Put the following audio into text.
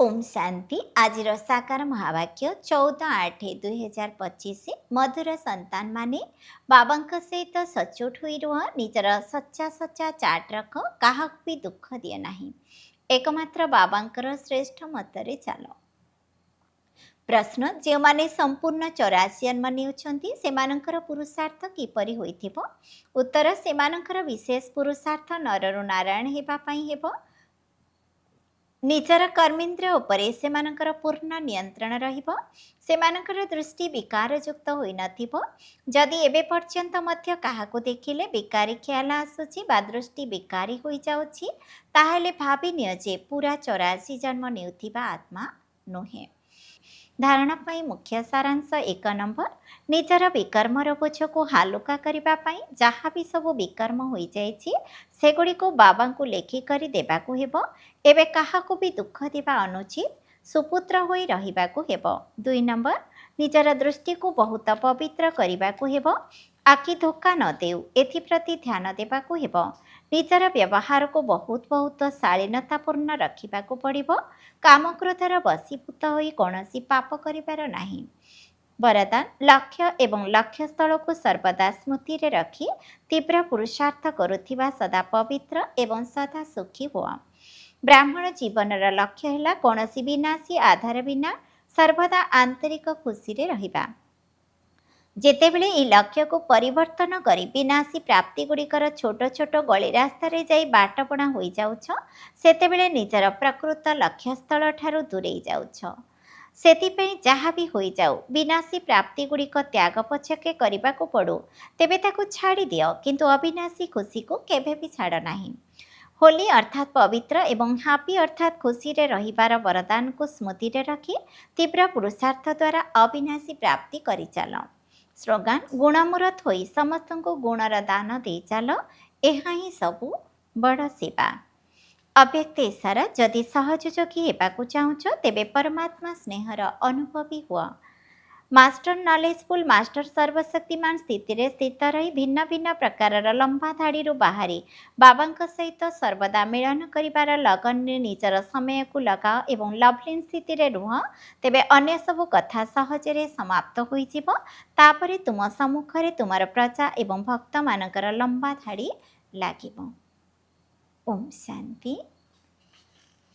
ओम शांति आज साकार महावाक्य 14/8/2025 मधुर संतान माने बाबा सहित सचोट हुई रुह निजर सच्चा सच्चा चाट रख क्या भी दुख दिए नहीं एकमात्र बाबांकर श्रेष्ठ मतरे चलो। प्रश्न जो माने संपूर्ण 84 जन्म नेउछंती सेमानंकर पुरुषार्थ किपरि होइथिबो। उत्तर सेमानंकर विशेष पुरुषार्थ नररु नारायण हेबा पई हेबो। ନିଜର କର୍ମେନ୍ଦ୍ରିୟ ଉପରେ ସେମାନଙ୍କର ପୂର୍ଣ୍ଣ ନିୟନ୍ତ୍ରଣ ରହିବ। ସେମାନଙ୍କର ଦୃଷ୍ଟି ବିକାରଯୁକ୍ତ ହୋଇନଥିବ। ଯଦି ଏବେ ପର୍ଯ୍ୟନ୍ତ ମଧ୍ୟ କାହାକୁ ଦେଖିଲେ ବିକାରୀ ଖିଆଲ ଆସୁଛି ବା ଦୃଷ୍ଟି ବିକାରୀ ହୋଇଯାଉଛି ତାହେଲେ ଭାବିନିଅ ଯେ ପୁରା 84 ଜନ୍ମ ନେଉଥିବା ଆତ୍ମା ନୁହେଁ। ଧାରଣା ପାଇଁ ମୁଖ୍ୟ ସାରାଂଶ 1 ନମ୍ବର ନିଜର ବିକର୍ମର ବୋଝକୁ ହାଲୁକା କରିବା ପାଇଁ ଯାହା ବି ସବୁ ବିକର୍ମ ହୋଇଯାଇଛି ସେଗୁଡ଼ିକୁ ବାବାଙ୍କୁ ଲେଖିକରି ଦେବାକୁ ହେବ। ଏବେ କାହାକୁ ବି ଦୁଃଖ ଦେବା ଅନୁଚିତ, ସୁପୁତ୍ର ହୋଇ ରହିବାକୁ ହେବ। 2 ନମ୍ବର ନିଜର ଦୃଷ୍ଟିକୁ ବହୁତ ପବିତ୍ର କରିବାକୁ ହେବ। ଆଖି ଧୋକା ନ ଦେଉ ଏଥିପ୍ରତି ଧ୍ୟାନ ଦେବାକୁ ହେବ। ନିଜର ବ୍ୟବହାରକୁ ବହୁତ ଶାଳୀନତାପୂର୍ଣ୍ଣ ରଖିବାକୁ ପଡ଼ିବ। କାମକ୍ରୋଧର ବଶୀଭୂତ ହୋଇ କୌଣସି ପାପ କରିବାର ନାହିଁ। ବରଦାନ ଲକ୍ଷ୍ୟ ଏବଂ ଲକ୍ଷ୍ୟସ୍ଥଳକୁ ସର୍ବଦା ସ୍ମୃତିରେ ରଖି ତୀବ୍ର ପୁରୁଷାର୍ଥ କରୁଥିବା ସଦା ପବିତ୍ର ଏବଂ ସଦା ସୁଖୀ ହୁଅ। ବ୍ରାହ୍ମଣ ଜୀବନର ଲକ୍ଷ୍ୟ ହେଲା କୌଣସି ବିନାଶୀ ଆଧାର ବିନା ସର୍ବଦା ଆନ୍ତରିକ ଖୁସିରେ ରହିବା। ଯେତେବେଳେ ଏହି ଲକ୍ଷ୍ୟକୁ ପରିବର୍ତ୍ତନ କରି ବିନାଶୀ ପ୍ରାପ୍ତିଗୁଡ଼ିକର ଛୋଟ ଛୋଟ ଗଳି ରାସ୍ତାରେ ଯାଇ ବାଟବଣା ହୋଇଯାଉଛ ସେତେବେଳେ ନିଜର ପ୍ରକୃତ ଲକ୍ଷ୍ୟସ୍ଥଳ ଠାରୁ ଦୂରେଇ ଯାଉଛ। ସେଥିପାଇଁ ଯାହା ବି ହୋଇଯାଉ ବିନାଶୀ ପ୍ରାପ୍ତିଗୁଡ଼ିକ ତ୍ୟାଗ ପଛକେ କରିବାକୁ ପଡ଼ୁ ତେବେ ତାକୁ ଛାଡ଼ିଦିଅ, କିନ୍ତୁ ଅବିନାଶୀ ଖୁସିକୁ କେବେ ବି ଛାଡ଼ ନାହିଁ। ହୋଲି ଅର୍ଥାତ୍ ପବିତ୍ର ଏବଂ ହାପି ଅର୍ଥାତ୍ ଖୁସିରେ ରହିବାର ବରଦାନକୁ ସ୍ମୃତିରେ ରଖି ତୀବ୍ର ପୁରୁଷାର୍ଥ ଦ୍ୱାରା ଅବିନାଶୀ ପ୍ରାପ୍ତି କରିଚାଲ। ସ୍ଲୋଗାନ ଗୁଣମୂରତ ହୋଇ ସମସ୍ତଙ୍କୁ ଗୁଣର ଦାନ ଦେଇ ଚାଲ, ଏହା ହିଁ ସବୁ ବଡ଼ ସେବା। ଅବ୍ୟକ୍ତ ଇଶାରା ଯଦି ସହଯୋଗୀ ହେବାକୁ ଚାହୁଁଛ ତେବେ ପରମାତ୍ମା ସ୍ନେହର ଅନୁଭବୀ ହୁଅ। ମାଷ୍ଟର ନଲେଜଫୁଲ୍ ମାଷ୍ଟର ସର୍ବଶକ୍ତିମାନ ସ୍ଥିତିରେ ସ୍ଥିତ ରହି ଭିନ୍ନ ଭିନ୍ନ ପ୍ରକାରର ଲମ୍ବା ଧାଡ଼ିରୁ ବାହାରି ବାବାଙ୍କ ସହିତ ସର୍ବଦା ମିଳନ କରିବାର ଲଗନରେ ନିଜର ସମୟକୁ ଲଗାଅ ଏବଂ ଲଭଲିନ୍ ସ୍ଥିତିରେ ରୁହ, ତେବେ ଅନ୍ୟ ସବୁ କଥା ସହଜରେ ସମାପ୍ତ ହୋଇଯିବ। ତାପରେ ତୁମ ସମ୍ମୁଖରେ ତୁମର ପ୍ରଜା ଏବଂ ଭକ୍ତମାନଙ୍କର ଲମ୍ବା ଧାଡ଼ି ଲାଗିବ। ଓମ୍ ଶାନ୍ତି।